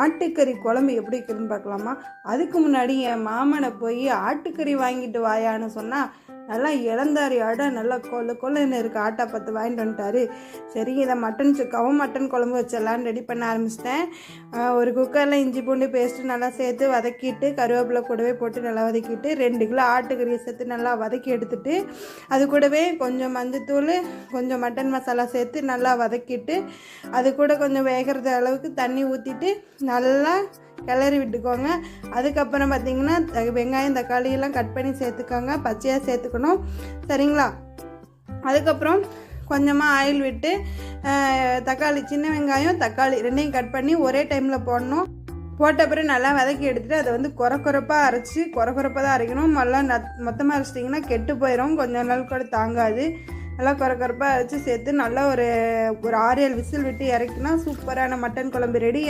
ஆட்டுக்கறி குழம்பு எப்படி இருக்குதுன்னு பார்க்கலாமா. அதுக்கு முன்னாடி என் மாமனை போய் ஆட்டுக்கறி வாங்கிட்டு வாயான்னு சொன்னால் நல்லா இளந்தாரி ஆடை நல்லா கொல்லுன்னு இருக்குது ஆட்டை பார்த்து வாங்கிட்டு வந்துட்டாரு. சரி, இதை மட்டன் சுக்காவும் மட்டன் குழம்பு வச்சிடலான்னு ரெடி பண்ண ஆரம்பிச்சிட்டேன். ஒரு குக்கரில் இஞ்சி பூண்டு பேஸ்ட்டு நல்லா சேர்த்து வதக்கிட்டு கருவேப்பிலை கூடவே போட்டு நல்லா வதக்கிட்டு 2 கிலோ ஆட்டுக்கறியை சேர்த்து நல்லா வதக்கி எடுத்துட்டு அது கூடவே கொஞ்சம் மஞ்சத்தூள் கொஞ்சம் மட்டன் மசாலா சேர்த்து நல்லா வதக்கிட்டு அது கூட கொஞ்சம் வேகிறது அளவுக்கு தண்ணி ஊற்றிட்டு நல்லா கிளறி விட்டுக்கோங்க. அதுக்கப்புறம் பார்த்திங்கன்னா வெங்காயம் தக்காளியெல்லாம் கட் பண்ணி சேர்த்துக்கோங்க, பச்சையாக சேர்த்துக்கணும். சரிங்களா? அதுக்கப்புறம் கொஞ்சமாக ஆயில் விட்டு தக்காளி, சின்ன வெங்காயம் தக்காளி 2யும் கட் பண்ணி ஒரே டைமில் போடணும். போட்ட பிறகு நல்லா வதக்கி எடுத்துகிட்டு அதை வந்து குறப்பாக அரைச்சி குறப்பாக தான் அரைக்கணும். மொத்தமாக அரைச்சிட்டிங்கன்னா கெட்டு போயிடும், கொஞ்சம் நாள் கூட தாங்காது. நல்லா குறப்பாக அரைச்சி சேர்த்து நல்லா ஒரு 6-7 விசில் விட்டு இறக்கினா சூப்பரான மட்டன் குழம்பு ரெடி.